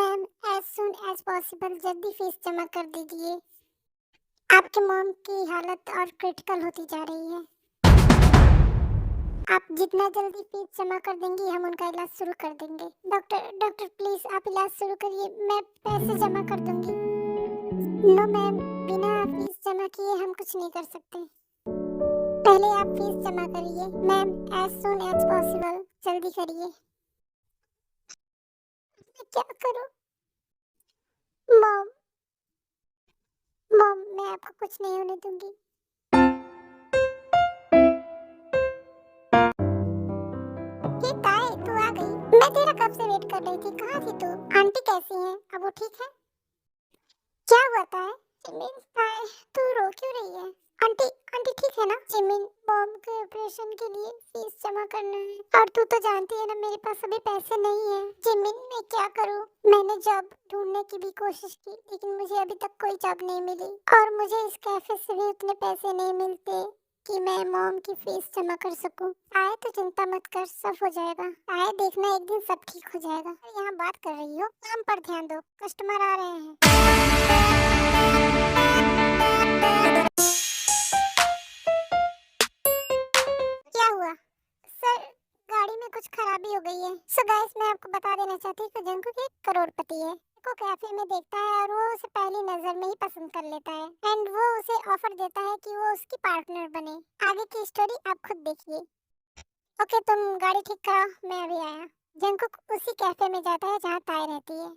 Ma'am, as soon as possible जल्दी fees जमा कर दीजिए। आपके मॉम की हालत और क्रिटिकल होती जा रही है। आप जितना जल्दी फीस जमा कर देंगी, हम उनका इलाज शुरू कर देंगे। डॉक्टर डॉक्टर प्लीज़ आप इलाज शुरू करिए, मैं पैसे जमा कर दूँगी। नो मैम, बिना फीस जमा किए हम कुछ नहीं कर सकते। पहले आप फीस जमा करिए। Ma'am, as soon as possible जल्दी करिए। मैं क्या करूँ? मॉम मॉम मैं आपको कुछ नहीं होने दूँगी। ये ताए तू आ गई। मैं तेरा कब से वेट कर रही थी। कहाँ थी तू? आंटी कैसी हैं? अब वो ठीक है? क्या हुआ ताए? जिमिन ताए तू रो क्यों रही है? आंटी आंटी ठीक है ना? जिमिन मॉम के ऑपरेशन के लिए फीस जमा करना है और तू तो जानती है ना मेरे पास अभी पैसे नहीं है। जिमिन मैं क्या करूँ? मैंने जॉब ढूंढने की भी कोशिश की लेकिन मुझे अभी तक कोई जॉब नहीं मिली और मुझे इस कैफे से भी उतने पैसे नहीं मिलते कि मैं मॉम की फीस जमा कर सकूं। आए तो चिंता मत कर, सब हो जाएगा। आए देखना एक दिन सब ठीक हो जाएगा। यहाँ बात कर रही हो, काम पर ध्यान दो, कस्टमर आ रहे हैं। क्या हुआ? सर गाड़ी में कुछ खराबी हो गई है। सो गाइस मैं आपको बता देना चाहती हूँ कि जंकुक एक करोड़पति है। को कैफे में देखता है और वो उसे पहली नजर में ही पसंद कर लेता है एंड वो उसे ऑफर देता है कि वो उसकी पार्टनर बने। आगे की स्टोरी आप खुद देखिए। ओके तुम गाड़ी ठीक कराओ, मैं अभी आया। जंकुक उसी कैफे में जाता है जहाँ ताई रहती है।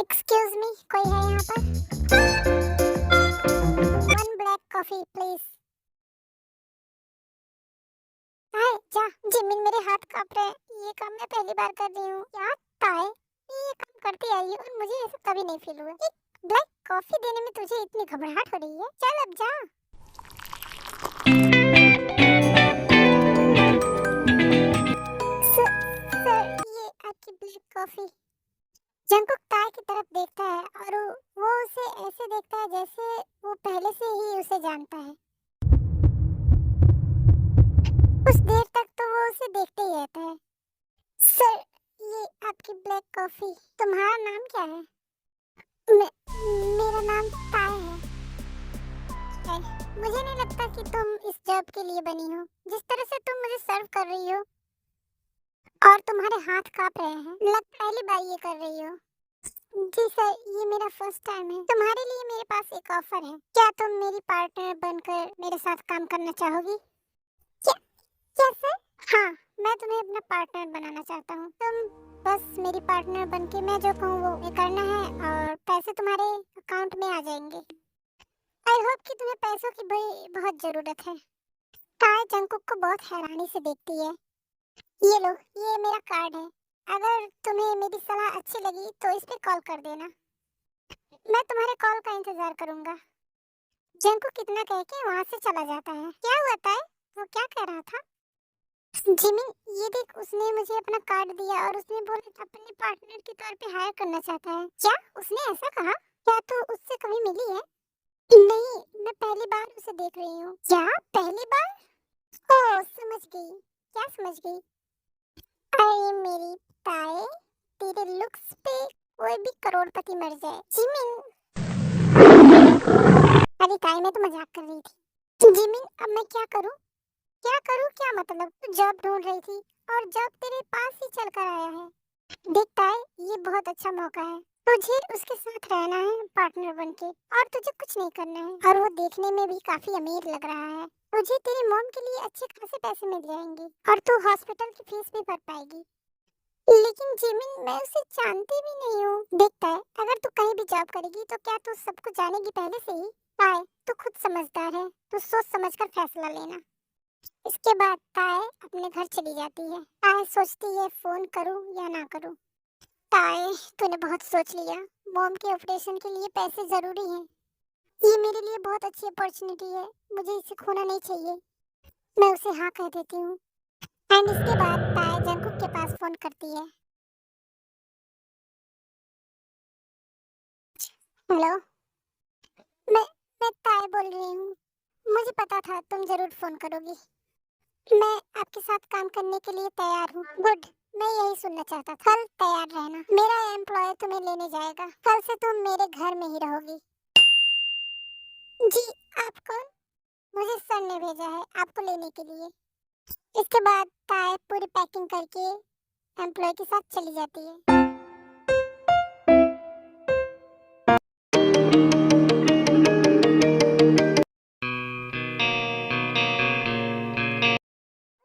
एक्सक्यूज मी, कोई है यहाँ पर? One black coffee please. ताई जा। जिमिन मेरे हाथ कांप रहे हैं। ये काम मैं पहली बार कर रही हूँ। क्या ताई ये काम करती आई है और मुझे ऐसा कभी नहीं फील हुआ। एक ब्लैक कॉफी देने में तुझे इतनी घबराहट हो रही है? चल अब जा। सर ये आपकी ब्लैक कॉफी। जंकुक ताई की तरफ देखता है और वो उसे ऐसे देखता है जैसे वो पहले से ही उसे जानता है। कुछ देर तक तो वो उसे देखते ही रहता है। सर ये आपकी ब्लैक कॉफी। तुम्हारा नाम क्या है? मेरा नाम ताई है। मुझे नहीं लगता कि तुम इस जॉब के लिए बनी हो। जिस तरह से तुम मुझे सर्व कर रही हो और तुम्हारे हाथ कांप रहे हैं, लग पहली बार ये कर रही हो। जी सर, ये मेरा फर्स्ट टाइम है। तुम्हारे लिए मेरे पास एक ऑफर है। क्या तुम मेरी पार्टनर बनकर मेरे साथ काम करना चाहोगी? क्या क्या सर? हाँ, मैं तुम्हें अपना पार्टनर बनाना चाहता हूँ। तुम बस मेरी पार्टनर बनके मैं जो कहूँ वो ये करना है और पैसे तुम्हारे अकाउंट में आ जाएंगे। आई होप कि तुम्हें पैसों की भाई बहुत जरूरत है। ताई जंकुक को बहुत हैरानी से देखती है। ये लो, ये मेरा कार्ड है। अगर तुम्हें मेरी सलाह अच्छी लगी तो इस पे कॉल कर देना। मैं तुम्हारे कॉल का इंतजार करूंगा। जंकुक कितना कह के वहां से चला जाता है। क्या हुआ ताई? वो क्या कह रहा था? जिमिन ये देख, उसने मुझे अपना कार्ड दिया और उसने बोला अपने पार्टनर के तौर पे हायर करना चाहता है। क्या उसने ऐसा कहा? क्या तू उससे कभी मिली है? नहीं, मैं पहली बार उसे देख रही हूँ। क्या पहली बार? ओह समझ गई। क्या समझ गई? अरे मेरी ताए, तेरे लुक्स पे कोई भी करोड़पति मर जाए। जिमिन अरे ताई मैं तो मजाक कर रही थी। जिमिन अब मैं क्या करूँ? क्या करूँ क्या मतलब? तू जॉब ढूंढ रही थी और जॉब तेरे पास ही चल कर आया है। देख ताए, ये बहुत अच्छा मौका है। तुझे उसके साथ रहना है पार्टनर बनके और तुझे कुछ नहीं करना है और वो देखने में भी काफी अमीर लग रहा है। तुझे तेरी मॉम के लिए अच्छे खासे पैसे मिल जाएंगे और तू हॉस्पिटल की फीस भी भर पाएगी। लेकिन जिमिन मैं उसे जानती भी नहीं हूँ। देखता है अगर तू कहीं भी जॉब करेगी तो क्या तू सबको जानेगी पहले से ही? ताए तू खुद समझदार है, तू सोच समझ कर फैसला लेना। इसके बाद ताए अपने घर चली जाती है। ताए सोचती है फोन करूं या ना करूं। ताए तूने बहुत सोच लिया। मॉम के ऑपरेशन के लिए पैसे जरूरी हैं। ये मेरे लिए बहुत अच्छी अपॉर्चुनिटी है, मुझे इसे खोना नहीं चाहिए। मैं उसे हाँ कह देती हूँ। एंड इसके बाद ताए जंकुक के पास फोन करती है। हेलो, मैं मैं ताए बोल रही हूँ। मुझे पता था तुम जरूर फोन करोगी। मैं आपके साथ काम करने के लिए तैयार हूँ। गुड, मैं यही सुनना चाहता था। कल तैयार रहना, मेरा एम्प्लॉय तुम्हें लेने जाएगा। कल से तुम मेरे घर में ही रहोगी। जी, आप कौन? मुझे सर ने भेजा है आपको लेने के लिए। इसके बाद ताए पूरी पैकिंग करके एम्प्लॉय के साथ चली जाती है।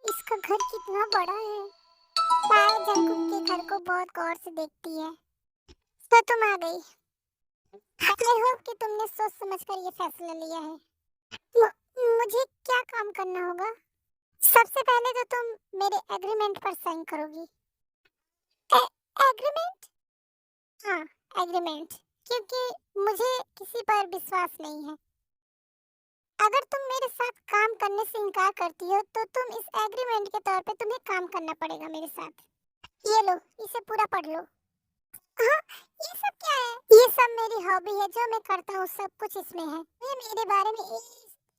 इसका घर कितना बड़ा है। ताए जंकुक के घर को बहुत गौर से देखती है। तो तुम आ गई। आई होप कि तुमने सोच समझकर ये फैसला लिया है। मुझे क्या काम करना होगा? सबसे पहले तो तुम मेरे एग्रीमेंट पर साइन करोगी। एग्रीमेंट? हाँ, एग्रीमेंट। क्योंकि मुझे किसी पर विश्वास नहीं है। अगर तुम मेरे साथ काम करने से इनकार करती हो तो तुम इस एग्रीमेंट के तौर पे तुम्हें काम करना पड़ेगा मेरे साथ। ये लो, इसे पूरा पढ़ लो। हाँ, ये सब क्या है? ये सब मेरी हॉबी है, जो मैं करता हूँ सब कुछ इसमें है। मेरे बारे में A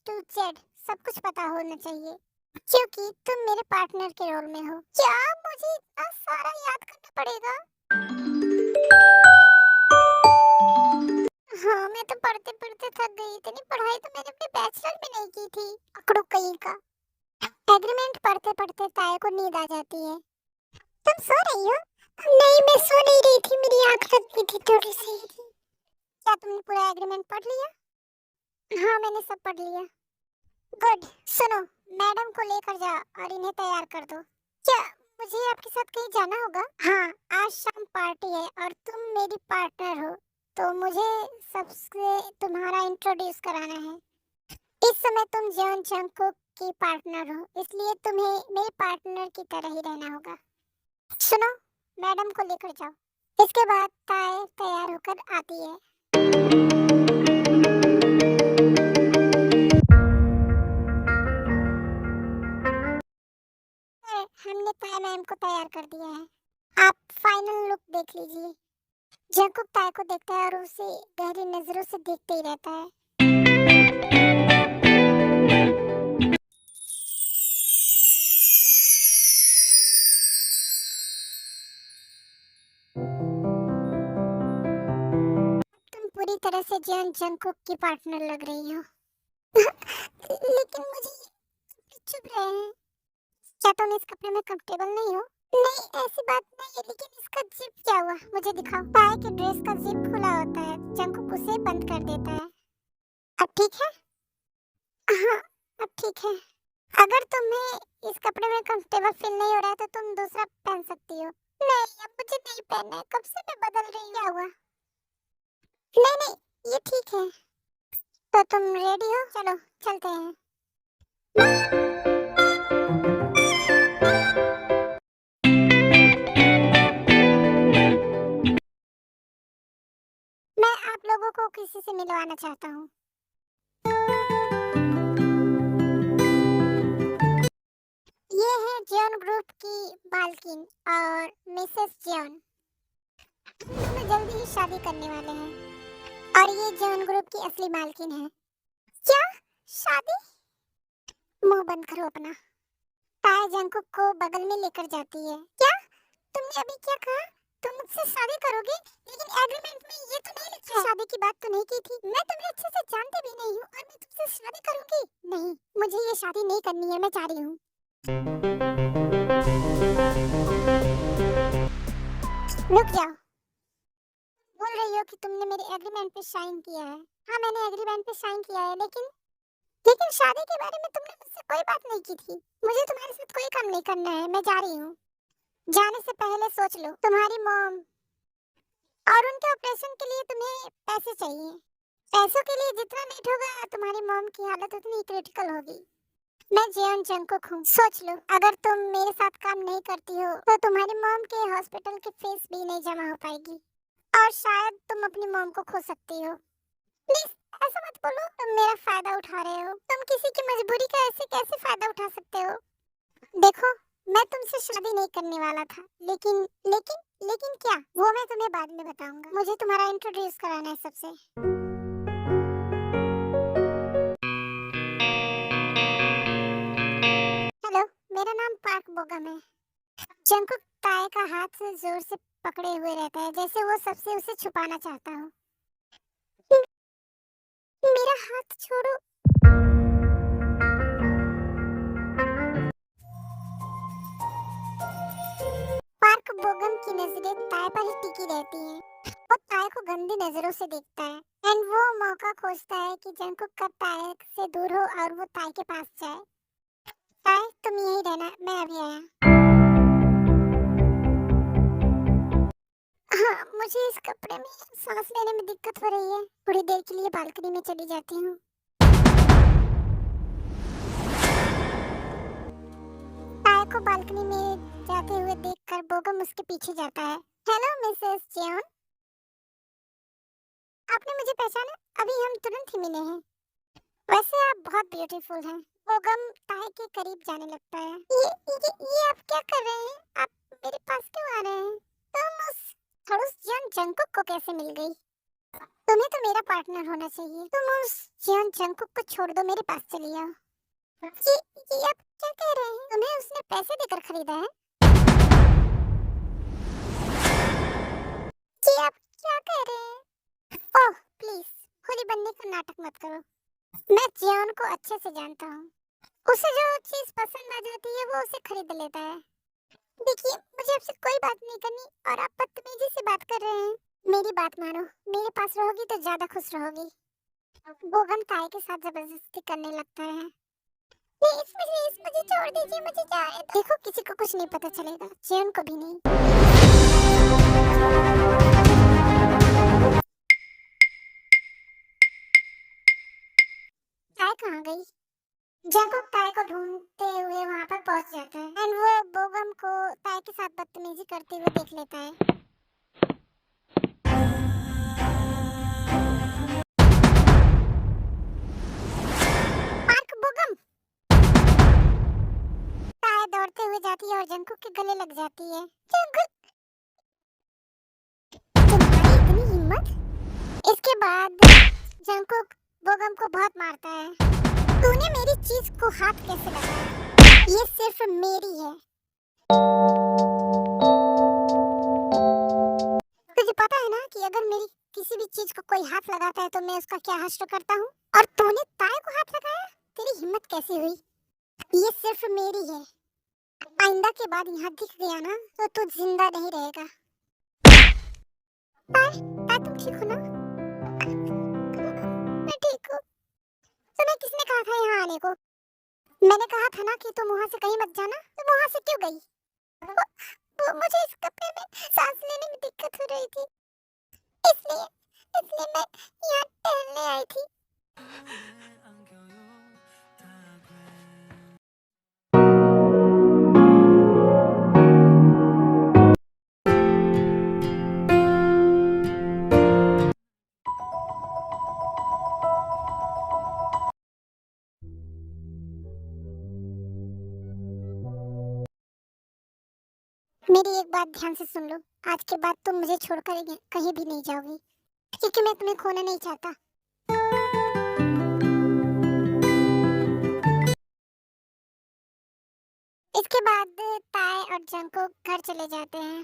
to Z सब कुछ पता होना चाहिए, क्योंकि तुम मेरे पार्टनर के रोल में हो। क्या मुझे इतना सारा याद करना पड़ेगा? हाँ, मैं तो पढ़ते पढ़ते थक गई। इतनी पढ़ाई तो मैंने अपने बैचलर में नहीं की थी। अकड़ू कहीं का। एग्रीमेंट पढ़ते पढ़ते ताए को नींद आ जाती है। तुम सो रही हो? नहीं, मैं सो नहीं रही थी, मेरी आंख लग गई थी थोड़ी सी। क्या तुमने पूरा एग्रीमेंट पढ़ लिया? हाँ, मैंने सब पढ़ लिया। गुड। सुनो, मैडम को लेकर जाओ और इन्हें तैयार कर दो। क्या मुझे आपके साथ कहीं जाना होगा? हाँ, आज शाम पार्टी है और तुम मेरी पार्टनर हो, तो मुझे सबसे तुम्हारा इंट्रोड्यूस कराना है। इस समय तुम जॉन जंकुक की पार्टनर हो, इसलिए तुम्हें मेरे पार्टनर की तरह ही रहना होगा। सुनो, मैडम को लेकर जाओ। इसके बाद ताए तैयार होकर आती है। हमने ताए मैम को तैयार कर दिया है। आप फाइनल लुक देख लीजिए। जंकुक ताए को देखता है और उसे गहरी नजरों से देखते ही रहता है। तुम पूरी तरह से जॉन जंकुक की पार्टनर लग रही हो। लेकिन मुझे चुप रहे हैं। क्या तुम इस कपड़े में कंफर्टेबल नहीं हो? नहीं, ऐसी बात नहीं है, लेकिन इसका जिप क्या हुआ? मुझे दिखाओ। ताए के ड्रेस का जिप खुला होता है, जंकुक उसे बंद कर देता है। अब ठीक है? हाँ, अब ठीक है। अगर तुम्हें इस कपड़े में कंफर्टेबल फील नहीं हो रहा है तो तुम दूसरा पहन सकती हो। नहीं, अब मुझे नहीं पहनना है, कब से मैं बदल रही हूँ। क्या हुआ? नहीं नहीं, ये ठीक है। तो तुम रेडी हो? चलो चलते हैं। मैं आप लोगों को किसी से मिलवाना चाहता हूँ। ये है जॉन ग्रुप की मालकिन और मिसेस जॉन। दोनों जल्दी ही शादी करने वाले हैं और ये जॉन ग्रुप की असली मालकिन है। क्या? शादी? मुंह बंद करो अपना। ताए जंकुक को बगल में लेकर जाती है। क्या? तुमने अभी क्या कहा? तुम मुझसे शादी करोगी? लेकिन एग्रीमेंट में ये तो नहीं लिखा है। शादी की बात तो नहीं की थी। मैं तुम्हें अच्छे से जानती भी नहीं हूँ और मैं तुमसे शादी करूंगी? नहीं, मुझे ये शादी नहीं करनी है, मैं जा रही हूँ। रुक जाओ। बोल रही हो कि तुमने मेरे एग्रीमेंट पे साइन किया है। हाँ, मैंने एग्रीमेंट पे साइन किया है, लेकिन शादी के बारे में तुमने मुझसे कोई बात नहीं की थी। मुझे तुम्हारे साथ कोई काम नहीं करना है, मैं जा रही हूँ। जाने से पहले सोच लो, तुम्हारी मॉम और उनके ऑपरेशन के लिए तुम्हें पैसे चाहिए। पैसों के लिए जितना लेट होगा तुम्हारी मॉम की हालत उतनी क्रिटिकल होगी। मैं जेन जंकुक हूँ। सोच लो, अगर तुम मेरे साथ काम नहीं करती हो तो तुम्हारी मॉम के हॉस्पिटल की फीस भी नहीं जमा हो पाएगी और शायद तुम अपनी मॉम को खो सकती हो। प्लीज ऐसा मत बोलो, तुम मेरा फायदा उठा रहे हो। तुम किसी की मजबूरी का ऐसे कैसे फायदा उठा सकते हो? देखो, मैं तुमसे शादी नहीं करने वाला था, लेकिन क्या? वो मैं तुम्हें बाद में बताऊंगा। मुझे तुम्हारा इंट्रोड्यूस कराना है सबसे। हेलो, जंकुक ताए का हाथ जोर से पकड़े हुए रहता है, जैसे वो सबसे उसे छुपाना चाहता हो। मेरा हाथ छोड़ो। पार्क बोगम की नजरें ताए पर ही टिकी रहती हैं। वो ताए को गंदी नजरों से देखता है एंड वो मौका खोजता है कि जंकुक कब ताए से दूर हो और वो ताए के पास जाए। ताए, तुम यहीं रहना, मैं अभी आया। हाँ, मुझे इस कपड़े में सांस लेने में दिक्कत हो रही है। थोड़ी देर के लिए बालकनी में चली जाती हूँ। ताए को बालकनी में जाते हुए देखकर बोगम उसके पीछे जाता है। हेलो मिसेस जियोन, आपने मुझे पहचाना? अभी हम तुरंत ही मिले हैं। वैसे आप बहुत ब्यूटीफुल हैं। बोगम ताए के करीब जाने लगता है। ये आप क्या कर रहे हैं? आप मेरे पास क्यों आ रहे हैं? तुम उस खड़ूस जियोन जंकुक को कैसे मिल गई? तुम्हें तो मेरा पार्टनर होना चाहिए। तुम उस जियोन जंकुक को छोड़ दो, मेरे पास चली आओ। ये आप क्या कह रहे हैं? तुम्हें उसने पैसे देकर खरीदा है? ये आप क्या कह रहे हैं? ओह प्लीज, होली बनने का नाटक मत करो। मैं जियोन को अच्छे से जानता हूँ। उसे जो चीज पसंद आ जाती है वो उसे खरीद लेता है। देखिए, मुझे आपसे कोई बात नहीं करनी और आप बदतमीजी से बात कर रहे हैं। मेरी बात मानो, मेरे पास रहोगी तो ज्यादा खुश रहोगी। बोगम ताए के साथ जबरदस्ती करने लगता है। प्लीज प्लीज मुझे छोड़ दीजिए, मुझे जाने दो। देखो, किसी को कुछ नहीं पता चलेगा, जियोन को भी नहीं। ताए कहाँ गई? जंकुक ताए को ढूंढते हुए वहां पर पहुंच जाता है एंड वो बोगम को ताए के साथ बदतमीजी करते हुए देख लेता है। पार्क बोगम! ताए दौड़ते हुए जाती है और जंकुक के गले लग जाती है। जंकुक, तुम्हारी इतनी हिम्मत! इसके बाद जंकुक बोगम को बहुत मारता है। तूने मेरी चीज को हाथ कैसे लगाया? ये सिर्फ मेरी है। तुझे पता है ना कि अगर मेरी किसी भी चीज को कोई हाथ लगाता है तो मैं उसका क्या हश्र करता हूँ? और तूने ताए को हाथ लगाया? तेरी हिम्मत कैसे हुई? ये सिर्फ मेरी है। आइंदा के बाद यहाँ दिख गया ना तो तू जिंदा नहीं रहेगा। ताए, ताए तुम ठीक हो ना? मैं ठीक हूँ। तुम्हें किसने कहा था यहाँ आने को? मैंने कहा था ना कि तुम वहाँ से कहीं मत जाना। तुम वहाँ से क्यों गई? वो मुझे इस कपड़े में सांस लेने में दिक्कत हो रही थी, इसलिए इसलिए मैं यहाँ टहलने आई थी। मेरी एक बात ध्यान से सुन लो। आज के बाद तुम मुझे छोड़कर कहीं भी नहीं जाओगी, क्योंकि मैं तुम्हें खोना नहीं चाहता। इसके बाद ताए और जंकुक घर चले जाते हैं।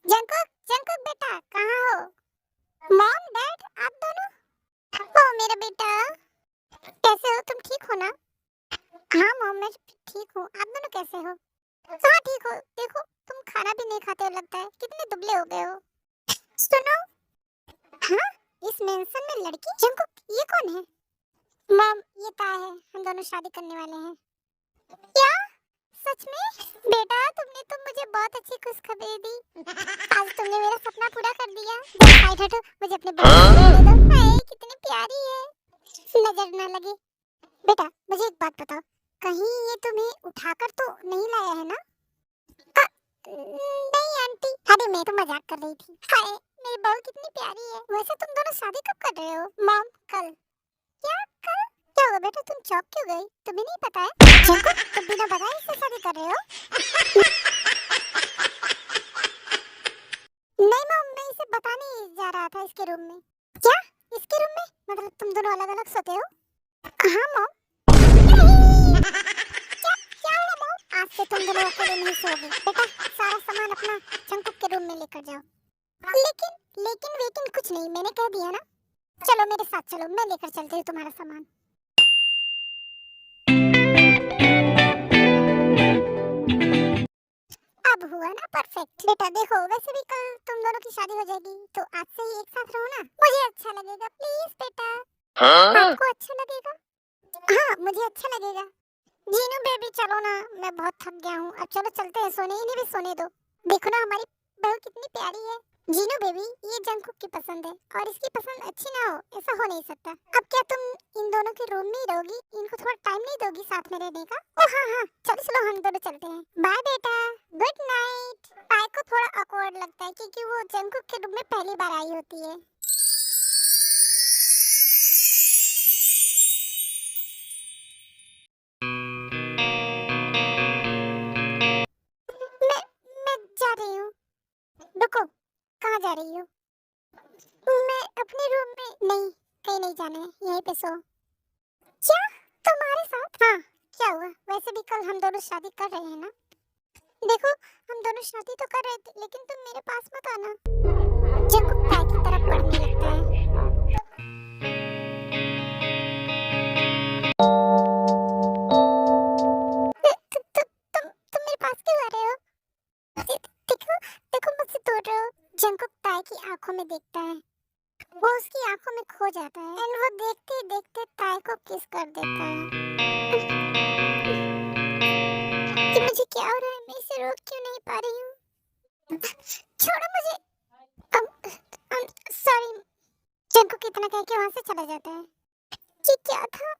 जंकुक, जंकुक बेटा, कहाँ हो? मॉम, डैड, आप दोनों? ओ मेरा बेटा, कैसे हो? तुम ठीक हो ना? हाँ मॉम, मैं ठीक हूँ। आप दोनों कैसे हो? हाँ ठीक हो। देखो, तुम खाना भी नहीं खाते हो लगता है। कितने दुबले हो गए हो। सुनो, हाँ, इस मेंशन में लड़की जंकुक, ये कौन है? मॉम, ये ताए है, हम दोनों शादी करने वाले हैं। क्या? सच में? बेटा, तुमने तो मुझे बहुत अच्छी खुशखबरी दी। आज तुमने मेरा सपना पूरा कर दिया। जरा साइड हटो, मुझे अपने बेटे को देखने दो। हाय, कितनी प्यारी है। नजर ना लगे। बेटा, मुझे एक बात बताओ, कहीं ये तुम्हें उठाकर तो नहीं लाया है ना? अ, नहीं आंटी, अरे मैं तो मजाक कर रही थी। हाय, मेरी बहू कितनी प्यारी है। वैसे तुम दोनों शादी कब कर रहे हो? मॉम, कल। क्या कल? क्या हुआ बेटा, तुम चौंक क्यों गई? तुम्हें नहीं पता है? जंकुक, तुम बिना बताए इससे शादी कर रहे हो? नहीं मॉम, मैं इसे बताने जा रहा था इसके रूम में। क्या? इसके रूम में? मतलब तुम दोनों अलग-अलग सोते हो? हाँ मॉम। नहीं! क्या क्या हुआ मॉम? आज से तुम दोनों अकेले नहीं सोओगे। बेटा सारा सामान अपना जंकुक के रूम में लेकर जाओ। लेकिन लेकिन वेकिन कुछ नहीं, मैंने कह दिया ना। चलो मेरे साथ चलो, मैं लेकर चलती हूँ तुम्हारा सामान। अब हुआ ना परफेक्ट। बेटा देखो, वैसे भी कल तुम दोनों की शादी हो जाएगी, तो आज से ही एक साथ रहो ना। मुझे अच्छा लगेगा, प्लीज बेटा। हाँ? आपको अच्छा लगेगा? हाँ मुझे अच्छा लगेगा। जीनू बेबी चलो ना, मैं बहुत थक गया हूँ। अब चलो चलते हैं सोने, इन्हें भी सोने दो। देखो ना हमारी बहू कितनी प्यारी है। जीनू बेबी ये जंकुक की पसंद है और इसकी पसंद अच्छी ना हो, ऐसा हो नहीं सकता। अब क्या तुम इन दोनों के रूम में ही रहोगी? इनको थोड़ा टाइम नहीं दोगी साथ में रहने का? ओ हाँ हाँ चलो चलो हम दोनों चलते हैं। बाय बेटा, गुड नाइट। पाई को थोड़ा ऑकवर्ड लगता है क्योंकि वो जंकुक के रूम में पहली बार आई होती है। मैं मैं जा रही हूँ। रुको, कहाँ जा रही हो? मैं अपने रूम में नहीं, कहीं नहीं जाना है, यहीं पे सो। क्या तुम्हारे साथ? हाँ क्या हुआ? वैसे भी कल हम दोनों शादी कर रहे हैं ना। देखो हम दोनों शादी तो कर रहे थे, लेकिन तुम मेरे पास मत आना। जंकुक ताई की तरफ बढ़ने लगता है। तुम मेरे पास क्यों आ रहे हो? देखो देखो मुझसे दूर रहो। जंकुक ताई की आंखों में देखता है, वो उसकी आंखों में खो जाता है एंड वो देखते देखते ताई को किस कर देता है। कि मुझे क्या हो रहा है, मैं इसे रोक क्यों नहीं पा रही हूँ? छोड़ो मुझे। सॉरी। जंकुक इतना कह के वहां से चला जाता है। कि क्या था,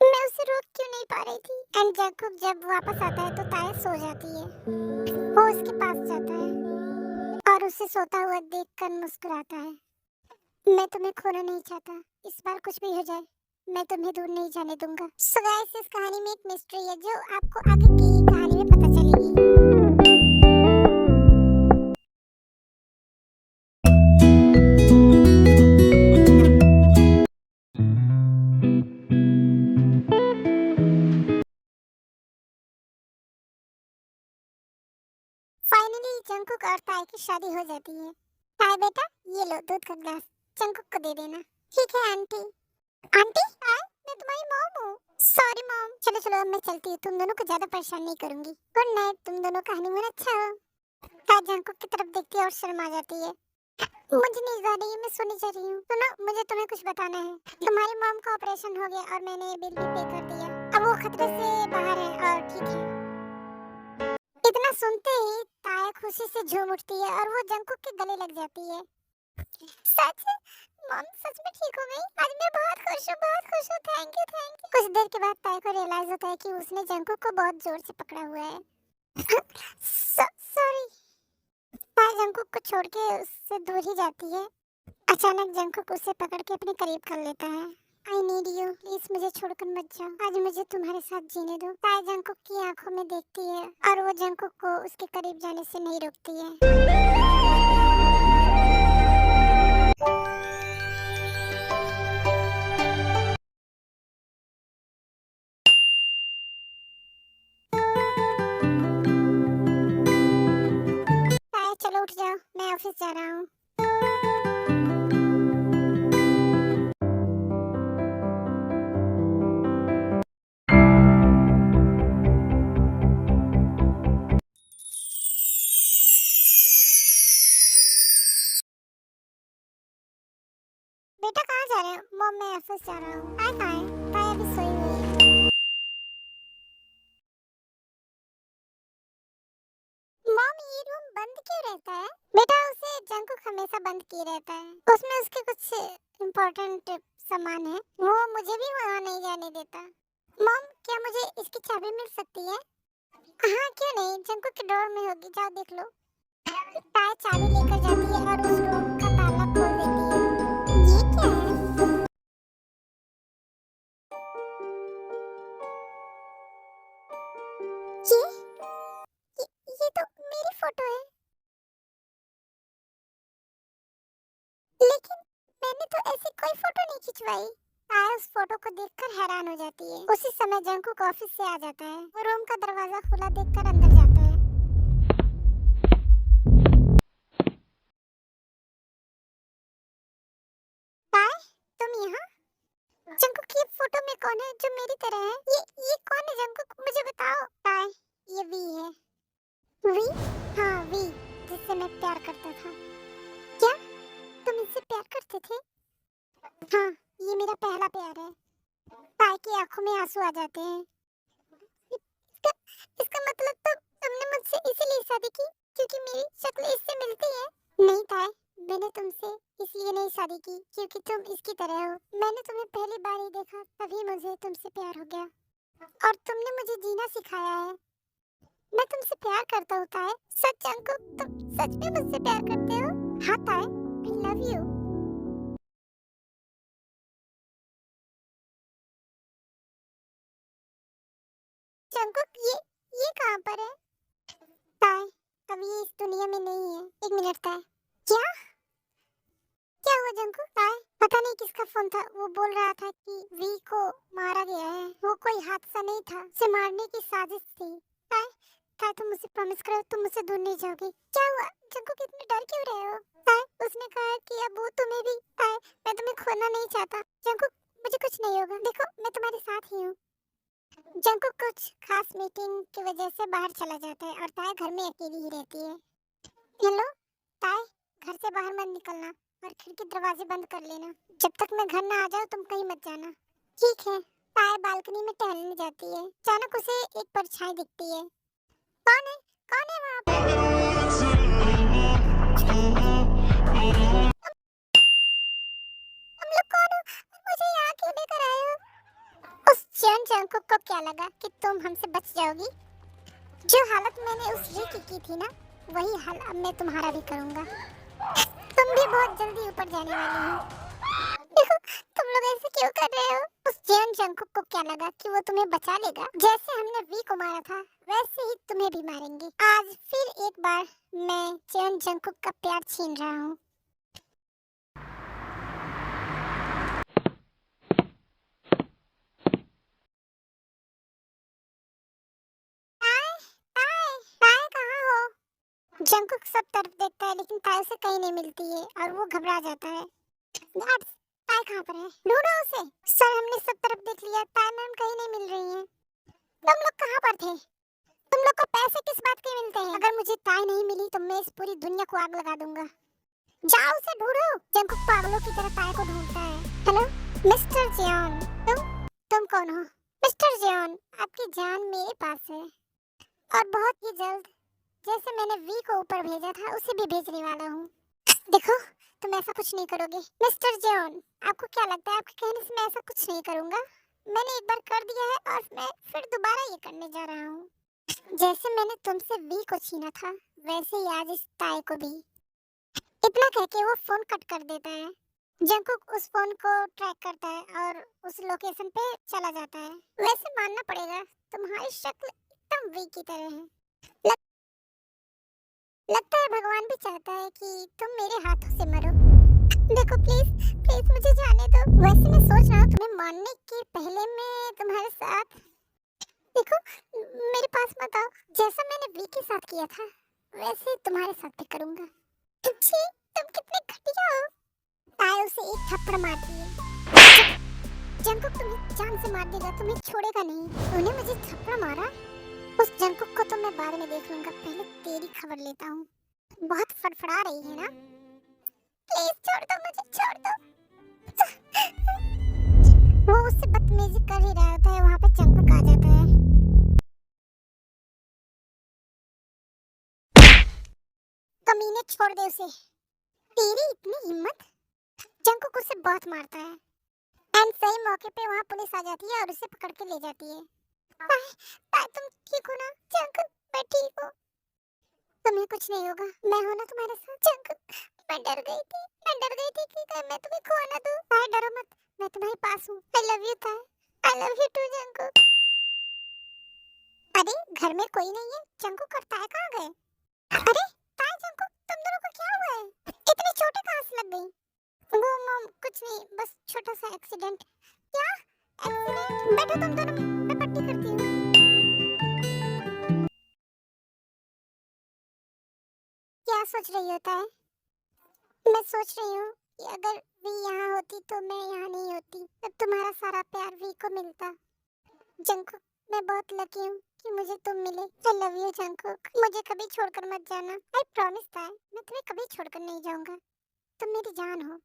मैं उसे रोक क्यों नहीं पा रही थी। एंड जंकुक जब वापस आता है तो ताया सो जाती है। वो उसके पास जाता है और उसे सोता हुआ देखकर मुस्कुराता है। मैं तुम्हें खोना नहीं चाहता, इस बार कुछ भी हो जाए मैं तुम्हें दूर नहीं जाने दूंगा। सो गाइस इस कहानी में एक मिस्ट्री है जो आपको आगे की कहानी में पता चलेगी। फाइनली जंकुक और ताई की शादी हो जाती है। ताई बेटा ये लो दूध का ग्लास, जंकुक को दे देना। ठीक है आंटी। आंटी ताई, मैं तुम्हारी मॉम हूँ। Sorry mom. चलो चलो अब मैं चलती हूँ, तुम दोनों को ज्यादा परेशान नहीं करूंगी। गुड नाइट, तुम दोनों का हनीमून अच्छा हो। ताई जंकुक की तरफ देखती है और शर्मा जाती है। मुझे नींद आ रही है, मैं सोने जा रही हूँ। सुनो मुझे तुम्हें कुछ बताना है। तुम्हारी मॉम का ऑपरेशन हो गया और मैंने बिल भी पे कर दिया। अब वो खतरे से बाहर है और ठीक है। इतना सुनते ही ताया खुशी से झूम उठती है और वो जंकुक के गले लग जाती है। सच? मॉम सच में ठीक हो गई? आज मैं बहुत खुश हूँ, बहुत खुश हूँ। Thank you thank you. कुछ देर के बाद ताया को रियलाइज होता है कि उसने जंकुक को बहुत जोर से पकड़ा हुआ है। सॉरी। ताया जंकुक को छोड़ के उससे दूर ही जाती है। अचानक जंकुक उसे पकड़ के अपने करीब कर लेता है। आई नीड यू, प्लीज मुझे छोड़कर मत जाओ। आज मुझे तुम्हारे साथ जीने दो। ताई जंकुक की आंखों में देखती है और वो जंकुक को उसके करीब जाने से नहीं रोकती है। ताया चलो उठ जाओ, मैं ऑफिस जा रहा हूँ। बेटा कहाँ जा रहे हो? मॉम मैं ऑफिस जा रहा हूँ। ताया कहाँ है? ताया अभी सोई हुई है। मॉम ये रूम बंद क्यों रहता है? बेटा उसे जंकुक हमेशा बंद किए रहता है, उसमें उसके कुछ इम्पोर्टेंट सामान है, वो मुझे भी वहाँ नहीं जाने देता। मॉम क्या मुझे इसकी चाबी मिल सकती है? हाँ क्यों नहीं, जंकुक के ड्रॉअर में होगी, जाओ देख लो। ताया चाबी लेकर जाती है और उस रूम का ताला खोल देती है। ये क्या है? ये ये तो मेरी फोटो है, लेकिन मैंने तो ऐसी कोई फोटो नहीं खिंचवाई। ताया उस फोटो को देखकर हैरान हो जाती है। उसी समय जंकुक ऑफिस से आ जाता है। वो रूम का दरवाजा खुला देखकर अंदर जाता है। ताया, तुम यहाँ? जंकुक, ये फोटो में कौन है जो मेरी तरह है? ये कौन है जंकुक, मुझे बताओ। ताया, ये वी है। वी? हाँ, वी, जिससे मैं प्यार करता था। क्या तुम इससे प्यार करते थे? हाँ, ये मेरा पहला प्यार है। ताई की आंखों में आंसू आ जाते हैं। इसका, इसका मतलब तो तुमने मुझसे इसीलिए शादी की क्योंकि मेरी शक्ल इससे मिलती है? नहीं ताई, मैंने तुमसे इसलिए नहीं शादी की क्योंकि तुम इसकी तरह हो। मैंने तुम्हें पहली बार ही देखा तभी मुझे तुमसे प्यार हो गया और तुमने मुझे जीना सिखाया है। मैं तुमसे प्यार करता हूँ ताई। सच अंकु, तुम सच में मुझसे प्यार करते हो? हाँ ताई, आई लव यू। जंकुक, ये कहाँ पर है? ताई, अब ये इस दुनिया में नहीं है। एक मिनट ताई। क्या क्या हुआ जंकुक? ताई, पता नहीं किसका फोन था। वो बोल रहा था कि वी को मारा गया है। वो कोई हादसा नहीं था, उसे मारने की साजिश थी। ताई, ताई तुम मुझे प्रॉमिस करो तुम मुझसे दूर नहीं जाओगी। क्या हुआ जंकुक, इतने डर क्यों रहे हो? ताई, उसने कहा कि अब वो तुम्हें भी। ताई, मैं तुम्हें खोना नहीं चाहता। जंकुक, मुझे कुछ नहीं होगा। देखो मैं तुम्हारे साथ ही हूँ। जंकुक कुछ खास मीटिंग की वजह से बाहर चला जाता है और ताई घर में अकेली ही रहती है। हेलो ताई, घर से बाहर मत निकलना और खिड़की दरवाजे बंद कर लेना। जब तक मैं घर ना आ जाऊँ तुम कहीं मत जाना। ठीक है। ताई बालकनी में टहलने जाती है। अचानक उसे एक परछाई दिखती है। कौन है? कौन है वहाँ पे? तुम लोग कौन हो? मुझे यहाँ क्यों लेकर आए हो? उस चैन जंकुक को क्या लगा कि तुम हमसे बच जाओगी? जो हालत मैंने उस वी की थी ना, वही हाल अब मैं तुम्हारा भी करूंगा। तुम भी बहुत जल्दी ऊपर जाने वाली हो। देखो, तुम लोग ऐसे क्यों कर रहे हो? उस जैन जंकुक को क्या लगा कि वो तुम्हें बचा लेगा? जैसे हमने वी को मारा था वैसे ही तुम्हें भी मारेंगे। आज फिर एक बार मैं जैन जंकुक का प्यार छीन रहा हूँ। ताए, ताए, ताए कहाँ हो? जंकुक सब तरफ देखता है लेकिन ताए उसे कहीं नहीं मिलती है और वो घबरा जाता है। गार्ड्स, ताए कहाँ पर है? ढूंढो उसे। सर हमने सब तरफ देख लिया, ताए मैम कहीं नहीं मिल रही हैं। तुम लोग कहाँ पर थे? तुम लोग को पैसे किस बात के मिलते हैं? अगर मुझे ताई नहीं मिली तो मैं इस पूरी दुनिया को आग लगा दूंगा। जाओ उसे ढूंढो। जंकुक पागलों की तरह ताई को ढूंढता है। हेलो मिस्टर जियोन, तुम कौन हो? मिस्टर जियोन, आपकी जान मेरे पास है और बहुत ही जल्द। जैसे मैंने वी को ऊपर भेजा था उसे भी भेजने वाला हूँ। देखो, तुम ऐसा कुछ नहीं करोगे। मिस्टर जियोन, आपको क्या लगता है आपके कहने से मैं ऐसा कुछ नहीं करूँगा? मैंने एक बार कर दिया है और मैं फिर दोबारा ये करने जा रहा हूँ। जैसे मैंने तुमसे वी को छीना था वैसे ही आज इस ताई को भी। इतना कह के वो फोन कट कर देता है। जंकुक उस फोन को ट्रैक करता है और उस लोकेशन पे चला जाता है। वैसे मानना पड़ेगा तुम्हारी शक्ल एकदम वी की तरह है। लगता है भगवान भी चाहता है कि तुम मेरे हाथों से मरो। देखो प्लीज, प्लीज मुझे जाने दो। वैसे मैं सोच रहा हूँ तुम्हें मारने के पहले मैं तुम्हारे साथ। देखो, मेरे पास मत आओ। जैसा मैंने वी के साथ किया था वैसे तुम्हारे साथ भी करूंगा। छी, तुम कितने घटिया हो। ताई उसे एक थप्पड़ मारती है। जंकुक तुम्हें जान से मार देगा, तुम्हें छोड़ेगा नहीं। उन्हें मुझे थप्पड़ मारा? उस जंकुक को तो मैं बाद में देख लूंगा, पहले तेरी खबर लेता हूँ। बहुत फड़फड़ा रही है ना? प्लीज छोड़ दो मुझे, छोड़ दो। वो उससे बदतमीजी कर ही रहा होता है, वहाँ पे जंकुक आ जाता है। कमीने, छोड़ दे उसे। तेरी इतनी हिम्मत? जंकुक उसे बहुत मारता है एंड सही मौके पे वहाँ पुलिस आ जाती है और उसे पकड़ के ले जाती है। ताई, ताई तुम ठीक हो ना? जंकुक, मैं ठीक हूँ। तुम्हें कुछ नहीं होगा, मैं हूं ना तुम्हारे साथ। जंकुक, मैं डर गई थी, कि कहीं मैं तुम्हें खो ना दूं। ताई डरो मत, मैं तुम्हारे पास हूँ। आई love you Tae, I love you too Jungkook. अरे घर में कोई नहीं है, जंकुक और ताई कहाँ गए? अरे ताई, जंकुक, तुम दोनों को क्या हुआ है? इतनी चोटें कहाँ से लग गई? वो क्या सोच रही होता है? मैं सोच रही हूँ कि अगर वी यहाँ होती तो मैं यहाँ नहीं होती, तब तुम्हारा सारा प्यार वी को मिलता। जंकुक, मैं बहुत लकी हूँ कि मुझे तुम मिले। आई लव यू जंकुक, मुझे कभी छोड़कर मत जाना। आई प्रॉमिस था, मैं तुम्हें कभी छोड़कर नहीं जाऊंगा। तुम मेरी जान हो।